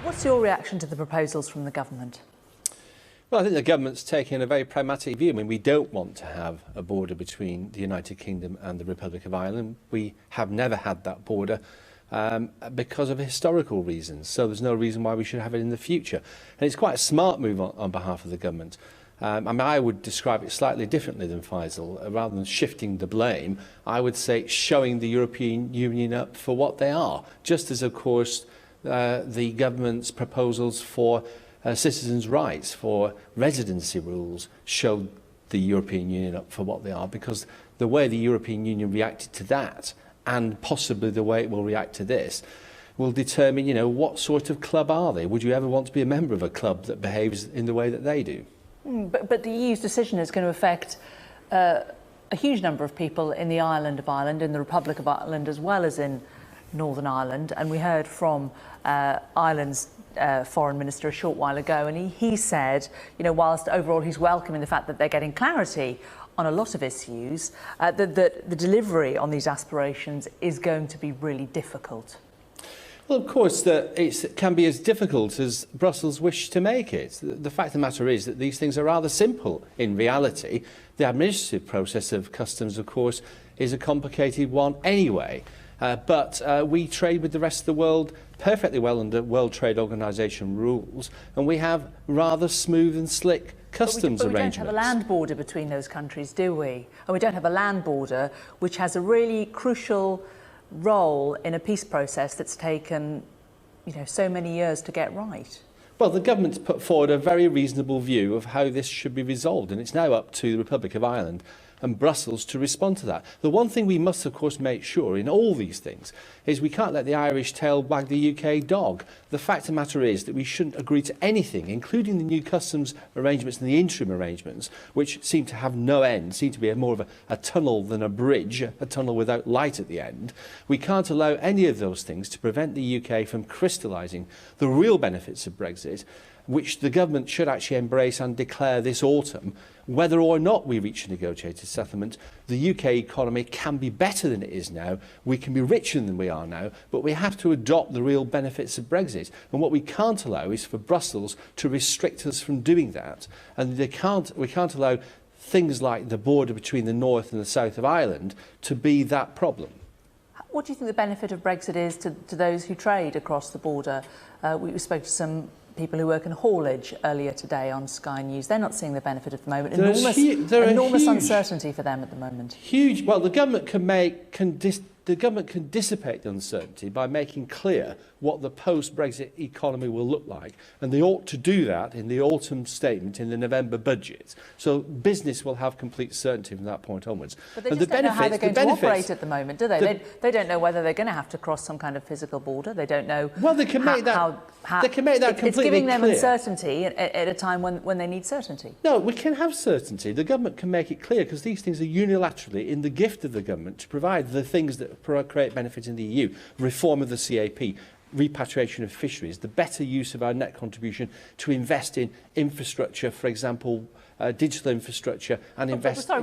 What's your reaction to the proposals from the government? Well, I think the government's taking a very pragmatic view. I mean, we don't want to have a border between the United Kingdom and the Republic of Ireland. We have never had that border because of historical reasons. So there's no reason why we should have it in the future. And it's quite a smart move on behalf of the government. I mean, I would describe it slightly differently than Faisal. Rather than shifting the blame, I would say showing the European Union up for what they are. Just as, of course, the government's proposals for citizens' rights, for residency rules, showed the European Union up for what they are, because the way the European Union reacted to that, and possibly the way it will react to this, will determine, what sort of club are they? Would you ever want to be a member of a club that behaves in the way that they do? But the EU's decision is going to affect a huge number of people in the island of Ireland, in the Republic of Ireland, as well as in Northern Ireland. And we heard from Ireland's Foreign Minister a short while ago, and he said, whilst overall he's welcoming the fact that they're getting clarity on a lot of issues, that the delivery on these aspirations is going to be really difficult. Well, of course, it can be as difficult as Brussels wish to make it. The fact of the matter is that these things are rather simple in reality. The administrative process of customs, of course, is a complicated one anyway. But we trade with the rest of the world perfectly well under World Trade Organization rules, and we have rather smooth and slick customs arrangements. But we don't have a land border between those countries, do we? And we don't have a land border which has a really crucial role in a peace process that's taken, so many years to get right. Well, the government's put forward a very reasonable view of how this should be resolved, and it's now up to the Republic of Ireland and Brussels to respond to that. The one thing we must, of course, make sure in all these things is we can't let the Irish tail wag the UK dog. The fact of the matter is that we shouldn't agree to anything, including the new customs arrangements and the interim arrangements, which seem to have no end, seem to be more of a tunnel than a bridge, a tunnel without light at the end. We can't allow any of those things to prevent the UK from crystallising the real benefits of Brexit, which the government should actually embrace and declare this autumn. Whether or not we reach a negotiated settlement, the UK economy can be better than it is now. We can be richer than we are now, but we have to adopt the real benefits of Brexit. And what we can't allow is for Brussels to restrict us from doing that. And we can't allow things like the border between the north and the south of Ireland to be that problem. What do you think the benefit of Brexit is to those who trade across the border? We spoke to some people who work in haulage earlier today on Sky News. They're not seeing the benefit at the moment. Enormous uncertainty for them at the moment. Huge. Well, the government can dissipate the uncertainty by making clear what the post-Brexit economy will look like. And they ought to do that in the autumn statement in the November budget. So business will have complete certainty from that point onwards. But they just don't know how they're going to operate at the moment, do they? They don't know whether they're going to have to cross some kind of physical border. They don't know. Well, they can make that. They can make that completely clear. It's giving them uncertainty at a time when they need certainty. No, we can have certainty. The government can make it clear, because these things are unilaterally in the gift of the government to provide the things that create benefit in the EU. Reform of the CAP, repatriation of fisheries, the better use of our net contribution to invest in infrastructure, for example, digital infrastructure, and invest in tax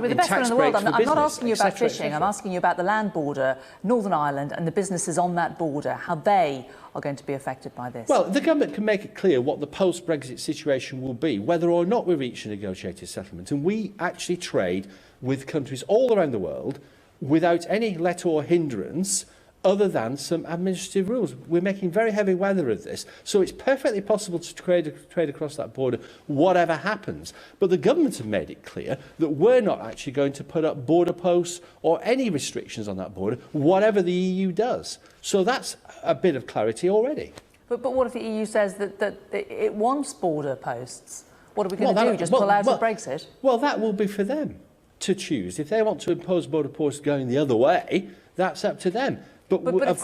breaks for business. I'm not asking you about fishing. I'm asking you about the land border, Northern Ireland, and the businesses on that border, how they are going to be affected by this. Well, the government can make it clear what the post-Brexit situation will be, whether or not we reach a negotiated settlement. And we actually trade with countries all around the world without any let or hindrance, other than some administrative rules. We're making very heavy weather of this, so it's perfectly possible to trade across that border, whatever happens. But the government have made it clear that we're not actually going to put up border posts or any restrictions on that border, whatever the EU does. So that's a bit of clarity already. But what if the EU says that it wants border posts? What are we going to do, just pull out of Brexit? Well, that will be for them to choose. If they want to impose border posts going the other way, that's up to them. But it's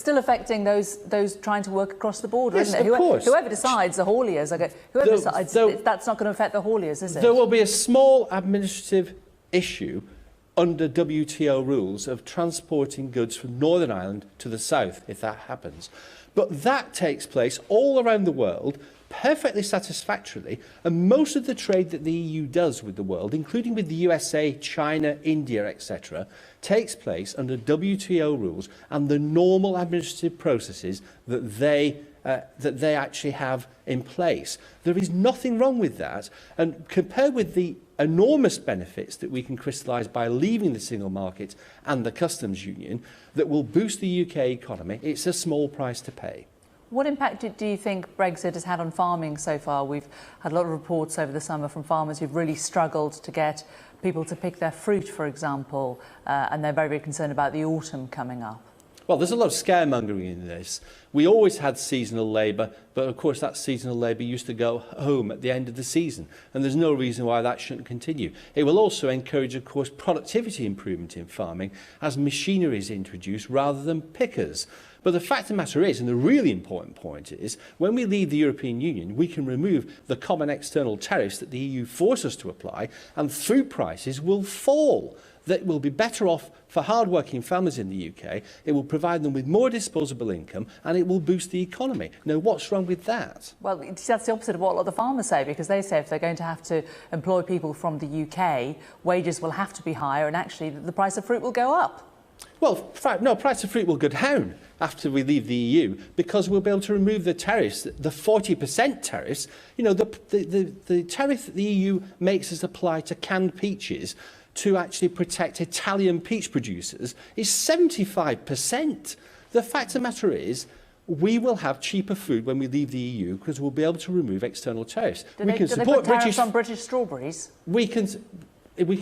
still affecting those trying to work across the border, yes, isn't it? Of course. Whoever decides, the hauliers, that's not going to affect the hauliers, is it? There will be a small administrative issue under WTO rules of transporting goods from Northern Ireland to the south, if that happens. But that takes place all around the world, perfectly satisfactorily, and most of the trade that the EU does with the world, including with the USA, China, India, etc., takes place under WTO rules and the normal administrative processes that they that they actually have in place. There is nothing wrong with that, and compared with the enormous benefits that we can crystallise by leaving the single market and the customs union that will boost the UK economy, it's a small price to pay. What impact do you think Brexit has had on farming so far? We've had a lot of reports over the summer from farmers who've really struggled to get people to pick their fruit, for example, and they're very, very concerned about the autumn coming up. Well, there's a lot of scaremongering in this. We always had seasonal labour, but of course that seasonal labour used to go home at the end of the season, and there's no reason why that shouldn't continue. It will also encourage, of course, productivity improvement in farming as machinery is introduced rather than pickers. But the fact of the matter is, and the really important point is, when we leave the European Union, we can remove the common external tariffs that the EU force us to apply, and food prices will fall. That will be better off for hard-working families in the UK, it will provide them with more disposable income, and it will boost the economy. Now, what's wrong with that? Well, that's the opposite of what a lot of the farmers say, because they say if they're going to have to employ people from the UK, wages will have to be higher, and actually the price of fruit will go up. Well, no, price of fruit will go down after we leave the EU, because we'll be able to remove the tariffs, the 40% tariffs. You know, the tariff that the EU makes us apply to canned peaches to actually protect Italian peach producers is 75%. The fact of the matter is, we will have cheaper food when we leave the EU because we'll be able to remove external tariffs. Do they put tariffs on British strawberries? We can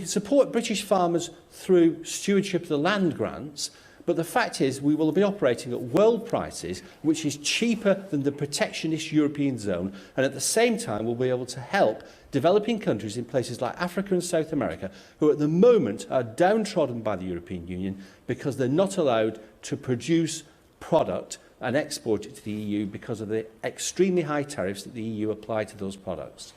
support British farmers through stewardship of the land grants, but the fact is we will be operating at world prices, which is cheaper than the protectionist European zone, and at the same time we'll be able to help developing countries in places like Africa and South America, who at the moment are downtrodden by the European Union because they're not allowed to produce product and export it to the EU because of the extremely high tariffs that the EU apply to those products.